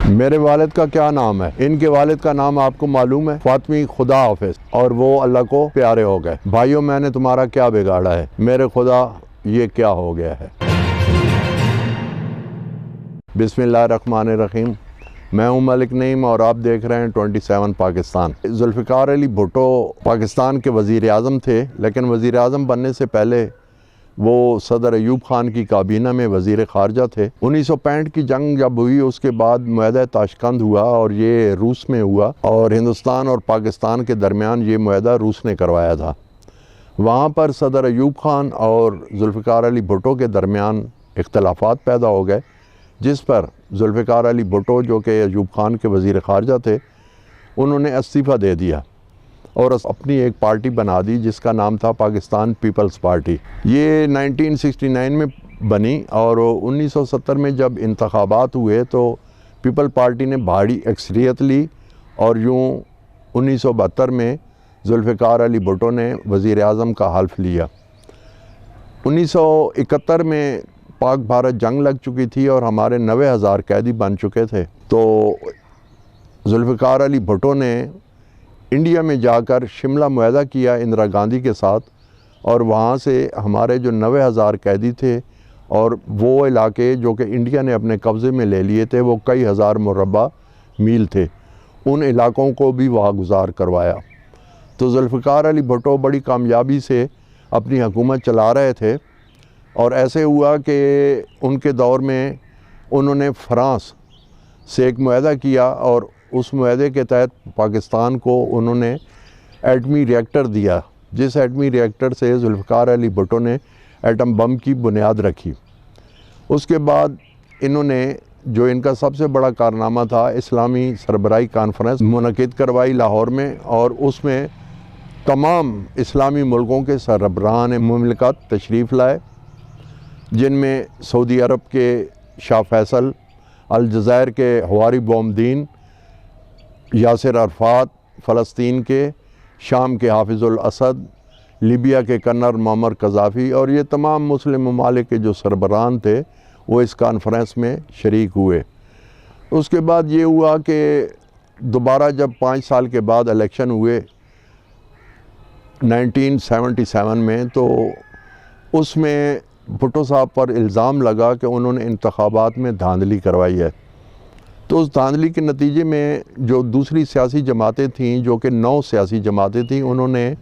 میرے والد کا کیا نام ہے؟ ان کے والد کا نام آپ کو معلوم ہے؟ فاطمی خدا حافظ، اور وہ اللہ کو پیارے ہو گئے۔ بھائیوں، میں نے تمہارا کیا بگاڑا ہے؟ میرے خدا، یہ کیا ہو گیا ہے؟ بسم اللہ الرحمن الرحیم۔ میں ہوں ملک نعیم اور آپ دیکھ رہے ہیں 27 پاکستان۔ ذوالفقار علی بھٹو پاکستان کے وزیر اعظم تھے، لیکن وزیر اعظم بننے سے پہلے وہ صدر ایوب خان کی کابینہ میں وزیر خارجہ تھے۔ 1965 کی جنگ جب ہوئی، اس کے بعد معاہدہ تاشقند ہوا اور یہ روس میں ہوا، اور ہندوستان اور پاکستان کے درمیان یہ معاہدہ روس نے کروایا تھا۔ وہاں پر صدر ایوب خان اور ذوالفقار علی بھٹو کے درمیان اختلافات پیدا ہو گئے، جس پر ذوالفقار علی بھٹو جو کہ ایوب خان کے وزیر خارجہ تھے، انہوں نے استعفیٰ دے دیا اور اپنی ایک پارٹی بنا دی جس کا نام تھا پاکستان پیپلز پارٹی۔ یہ 1969 میں بنی، اور 1970 میں جب انتخابات ہوئے تو پیپل پارٹی نے بھاری اکثریت لی، اور یوں 1972 میں ذوالفقار علی بھٹو نے وزیر اعظم کا حلف لیا۔ 1971 میں پاک بھارت جنگ لگ چکی تھی اور ہمارے 90,000 قیدی بن چکے تھے، تو ذوالفقار علی بھٹو نے انڈیا میں جا کر شملہ معاہدہ کیا اندرا گاندھی کے ساتھ، اور وہاں سے ہمارے جو 90,000 قیدی تھے اور وہ علاقے جو کہ انڈیا نے اپنے قبضے میں لے لیے تھے، وہ کئی ہزار مربع میل تھے، ان علاقوں کو بھی وہاں گزار کروایا۔ تو ذوالفقار علی بھٹو بڑی کامیابی سے اپنی حکومت چلا رہے تھے، اور ایسے ہوا کہ ان کے دور میں انہوں نے فرانس سے ایک معاہدہ کیا، اور اس معاہدے کے تحت پاکستان کو انہوں نے ایٹمی ریئیکٹر دیا، جس ایٹمی ریئیکٹر سے ذوالفقار علی بھٹو نے ایٹم بم کی بنیاد رکھی۔ اس کے بعد انہوں نے جو ان کا سب سے بڑا کارنامہ تھا، اسلامی سربراہی کانفرنس منعقد کروائی لاہور میں، اور اس میں تمام اسلامی ملکوں کے سربراہان مملکت تشریف لائے، جن میں سعودی عرب کے شاہ فیصل، الجزائر کے حواری بومدین، یاسر عرفات فلسطین کے، شام کے حافظ الاسد، لیبیا کے کرنل معمر قذافی، اور یہ تمام مسلم ممالک کے جو سربراہان تھے وہ اس کانفرنس میں شریک ہوئے۔ اس کے بعد یہ ہوا کہ دوبارہ جب 5 سال کے بعد الیکشن ہوئے 1977 میں، تو اس میں بھٹو صاحب پر الزام لگا کہ انہوں نے انتخابات میں دھاندلی کروائی ہے۔ تو اس دھاندلی کے نتیجے میں جو دوسری سیاسی جماعتیں تھیں، جو کہ 9 سیاسی جماعتیں تھیں، انہوں نے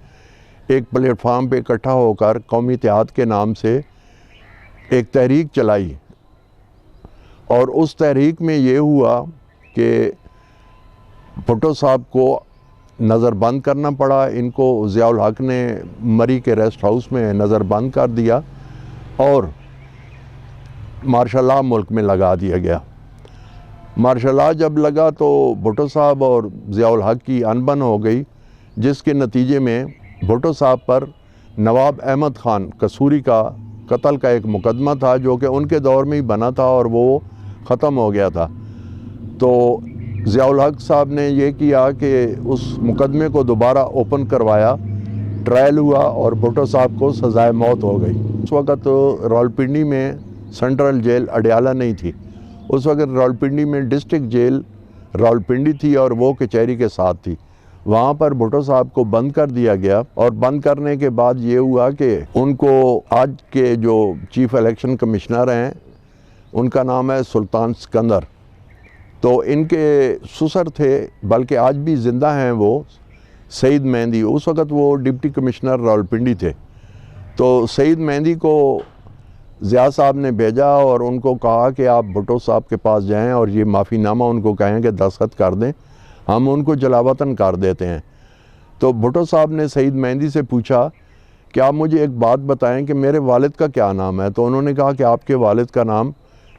ایک پلیٹ فارم پہ اکٹھا ہو کر قومی اتحاد کے نام سے ایک تحریک چلائی، اور اس تحریک میں یہ ہوا کہ بھٹو صاحب کو نظر بند کرنا پڑا۔ ان کو ضیاء الحق نے مری کے ریسٹ ہاؤس میں نظر بند کر دیا، اور مارشل لاء ملک میں لگا دیا گیا۔ مارشل لاء جب لگا تو بھٹو صاحب اور ضیاء الحق کی انبن ہو گئی، جس کے نتیجے میں بھٹو صاحب پر نواب احمد خان قصوری کا قتل کا ایک مقدمہ تھا، جو کہ ان کے دور میں ہی بنا تھا اور وہ ختم ہو گیا تھا۔ تو ضیاء الحق صاحب نے یہ کیا کہ اس مقدمے کو دوبارہ اوپن کروایا، ٹرائل ہوا، اور بھٹو صاحب کو سزائے موت ہو گئی۔ اس وقت راولپنڈی میں سینٹرل جیل اڈیالہ نہیں تھی، اس وقت راولپنڈی میں ڈسٹرکٹ جیل راولپنڈی تھی، اور وہ کچہری کے ساتھ تھی۔ وہاں پر بھٹو صاحب کو بند کر دیا گیا، اور بند کرنے کے بعد یہ ہوا کہ ان کو آج کے جو چیف الیکشن کمشنر ہیں، ان کا نام ہے سلطان سکندر، تو ان کے سسر تھے، بلکہ آج بھی زندہ ہیں وہ، سعید مہندی۔ اس وقت وہ ڈپٹی کمشنر راولپنڈی تھے۔ تو سعید مہندی کو ضیاء صاحب نے بھیجا اور ان کو کہا کہ آپ بھٹو صاحب کے پاس جائیں اور یہ معافی نامہ ان کو کہیں کہ دستخط کر دیں، ہم ان کو جلاوطن کر دیتے ہیں۔ تو بھٹو صاحب نے سعید مہندی سے پوچھا کہ آپ مجھے ایک بات بتائیں کہ میرے والد کا کیا نام ہے؟ تو انہوں نے کہا کہ آپ کے والد کا نام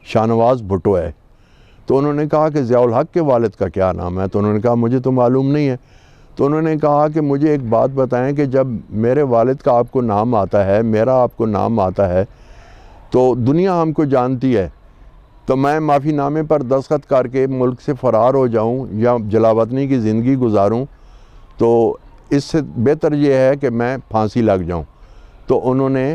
شاہ نواز بھٹو ہے۔ تو انہوں نے کہا کہ ضیاء الحق کے والد کا کیا نام ہے؟ تو انہوں نے کہا مجھے تو معلوم نہیں ہے۔ تو انہوں نے کہا کہ مجھے ایک بات بتائیں کہ جب میرے والد کا آپ کو نام آتا ہے، میرا آپ کو نام آتا ہے، تو دنیا ہم کو جانتی ہے، تو میں معافی نامے پر دستخط کر کے ملک سے فرار ہو جاؤں یا جلاوطنی کی زندگی گزاروں، تو اس سے بہتر یہ ہے کہ میں پھانسی لگ جاؤں۔ تو انہوں نے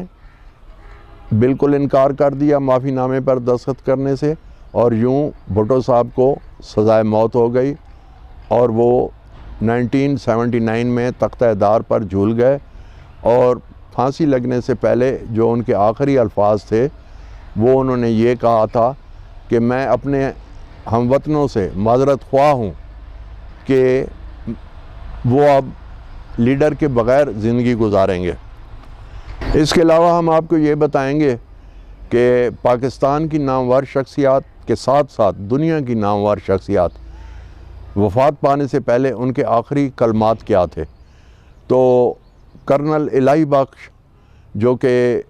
بالکل انکار کر دیا معافی نامے پر دستخط کرنے سے، اور یوں بھٹو صاحب کو سزائے موت ہو گئی اور وہ 1979 میں تختہ دار پر جھول گئے، اور پھانسی لگنے سے پہلے جو ان کے آخری الفاظ تھے وہ انہوں نے یہ کہا تھا کہ میں اپنے ہم وطنوں سے معذرت خواہ ہوں کہ وہ اب لیڈر کے بغیر زندگی گزاریں گے۔ اس کے علاوہ ہم آپ کو یہ بتائیں گے کہ پاکستان کی نامور شخصیات کے ساتھ ساتھ دنیا کی نامور شخصیات وفات پانے سے پہلے ان کے آخری کلمات کیا تھے۔ تو کرنل الہی بخش جو کہ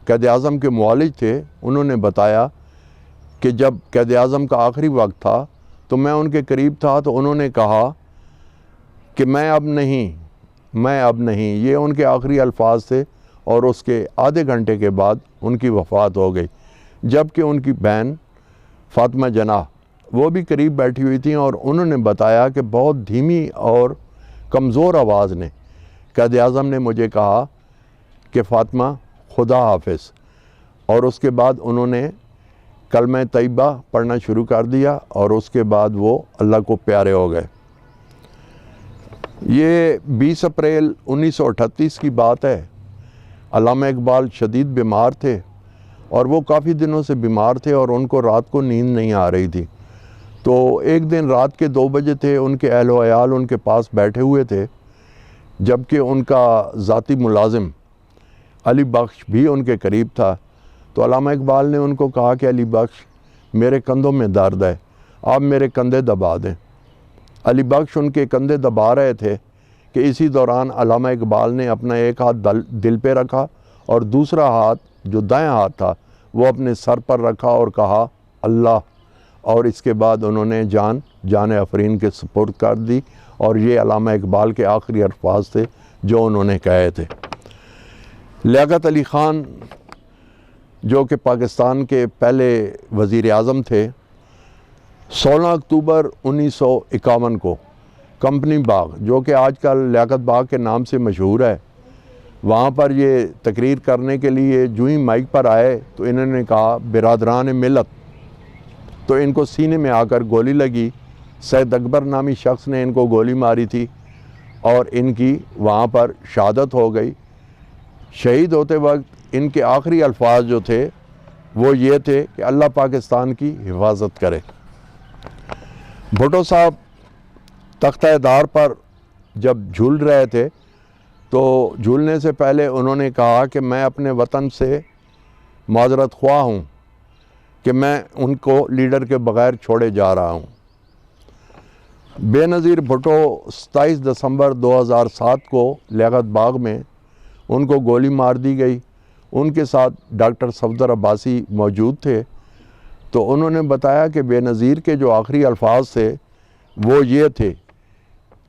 قائد اعظم کے معالج تھے، انہوں نے بتایا کہ جب قائد اعظم کا آخری وقت تھا تو میں ان کے قریب تھا، تو انہوں نے کہا کہ میں اب نہیں، یہ ان کے آخری الفاظ تھے، اور اس کے آدھے گھنٹے کے بعد ان کی وفات ہو گئی، جبکہ ان کی بہن فاطمہ جناح وہ بھی قریب بیٹھی ہوئی تھیں، اور انہوں نے بتایا کہ بہت دھیمی اور کمزور آواز نے قائد اعظم نے مجھے کہا کہ فاطمہ خدا حافظ، اور اس کے بعد انہوں نے کلمہ طیبہ پڑھنا شروع کر دیا، اور اس کے بعد وہ اللہ کو پیارے ہو گئے۔ یہ 20 اپریل 1938 کی بات ہے۔ علامہ اقبال شدید بیمار تھے، اور وہ کافی دنوں سے بیمار تھے، اور ان کو رات کو نیند نہیں آ رہی تھی۔ تو ایک دن رات کے 2 بجے تھے، ان کے اہل و عیال ان کے پاس بیٹھے ہوئے تھے، جبکہ ان کا ذاتی ملازم علی بخش بھی ان کے قریب تھا۔ تو علامہ اقبال نے ان کو کہا کہ علی بخش میرے کندھوں میں درد ہے، آپ میرے کندھے دبا دیں۔ علی بخش ان کے کندھے دبا رہے تھے کہ اسی دوران علامہ اقبال نے اپنا ایک ہاتھ دل پہ رکھا، اور دوسرا ہاتھ جو دائیں ہاتھ تھا وہ اپنے سر پر رکھا اور کہا اللہ، اور اس کے بعد انہوں نے جان افرین کے سپرد کر دی، اور یہ علامہ اقبال کے آخری الفاظ تھے جو انہوں نے کہے تھے۔ لیاقت علی خان جو کہ پاکستان کے پہلے وزیر اعظم تھے، 16 اکتوبر 1951 کو کمپنی باغ جو کہ آج کل لیاقت باغ کے نام سے مشہور ہے، وہاں پر یہ تقریر کرنے کے لیے جو ہی مائک پر آئے تو انہوں نے کہا برادران ملت، تو ان کو سینے میں آ کر گولی لگی۔ سید اکبر نامی شخص نے ان کو گولی ماری تھی، اور ان کی وہاں پر شہادت ہو گئی۔ شہید ہوتے وقت ان کے آخری الفاظ جو تھے وہ یہ تھے کہ اللہ پاکستان کی حفاظت کرے۔ بھٹو صاحب تختہ دار پر جب جھول رہے تھے تو جھولنے سے پہلے انہوں نے کہا کہ میں اپنے وطن سے معذرت خواہ ہوں کہ میں ان کو لیڈر کے بغیر چھوڑے جا رہا ہوں۔ بے نظیر بھٹو 27 دسمبر 2007 کو لیاقت باغ میں ان کو گولی مار دی گئی۔ ان کے ساتھ ڈاکٹر صفدر عباسی موجود تھے، تو انہوں نے بتایا کہ بے نظیر کے جو آخری الفاظ تھے وہ یہ تھے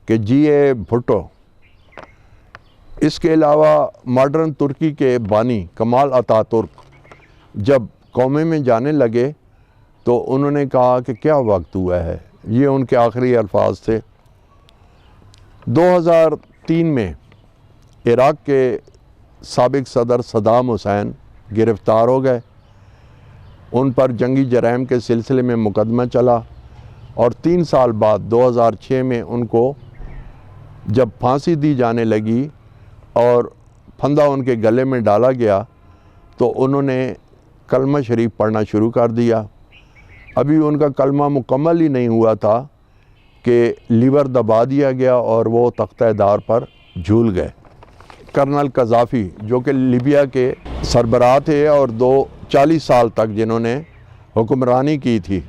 کہ جی اے بھٹو۔ اس کے علاوہ ماڈرن ترکی کے بانی کمال اتا ترک جب قومے میں جانے لگے تو انہوں نے کہا کہ کیا وقت ہوا ہے، یہ ان کے آخری الفاظ تھے۔ 2003 میں عراق کے سابق صدر صدام حسین گرفتار ہو گئے، ان پر جنگی جرائم کے سلسلے میں مقدمہ چلا، اور 3 سال بعد 2006 میں ان کو جب پھانسی دی جانے لگی اور پھندا ان کے گلے میں ڈالا گیا تو انہوں نے کلمہ شریف پڑھنا شروع کر دیا۔ ابھی ان کا کلمہ مکمل ہی نہیں ہوا تھا کہ لیور دبا دیا گیا اور وہ تختہ دار پر جھول گئے۔ کرنل قذافی جو کہ لیبیا کے سربراہ تھے اور 40 سال تک جنہوں نے حکمرانی کی تھی،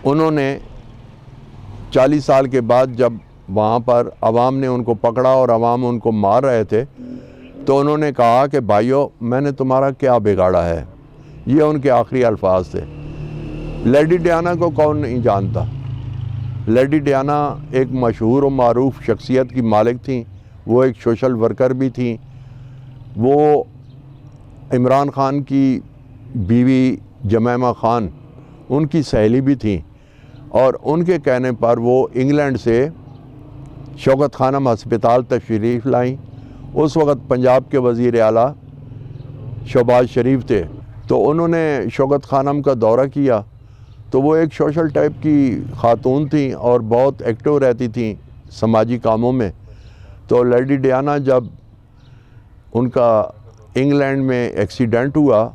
انہوں نے 40 سال کے بعد جب وہاں پر عوام نے ان کو پکڑا اور عوام ان کو مار رہے تھے تو انہوں نے کہا کہ بھائیو میں نے تمہارا کیا بگاڑا ہے، یہ ان کے آخری الفاظ تھے۔ لیڈی ڈیانا کو کون نہیں جانتا؟ لیڈی ڈیانا ایک مشہور و معروف شخصیت کی مالک تھیں، وہ ایک سوشل ورکر بھی تھیں، وہ عمران خان کی بیوی جمیمہ خان ان کی سہیلی بھی تھیں، اور ان کے کہنے پر وہ انگلینڈ سے شوکت خانم ہسپتال تشریف لائیں۔ اس وقت پنجاب کے وزیر اعلیٰ شہباز شریف تھے، تو انہوں نے شوکت خانم کا دورہ کیا تو وہ ایک سوشل ٹائپ کی خاتون تھیں اور بہت ایکٹیو رہتی تھیں سماجی کاموں میں. تو لیڈی ڈیانا جب ان کا انگلینڈ میں ایکسیڈنٹ ہوا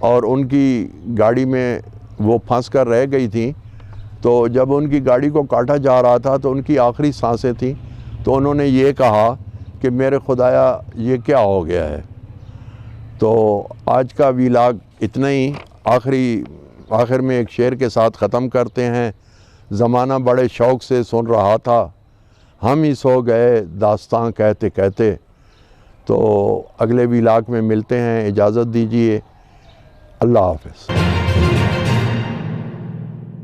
اور ان کی گاڑی میں وہ پھنس کر رہ گئی تھیں، تو جب ان کی گاڑی کو کاٹا جا رہا تھا تو ان کی آخری سانسیں تھیں، تو انہوں نے یہ کہا کہ میرے خدایا یہ کیا ہو گیا ہے. تو آج کا ویلاگ اتنا ہی. آخر میں ایک شعر کے ساتھ ختم کرتے ہیں. زمانہ بڑے شوق سے سن رہا تھا، ہم ہی سو گئے داستاں کہتے کہتے. تو اگلے ویلاگ میں ملتے ہیں، اجازت دیجیے، اللہ حافظ.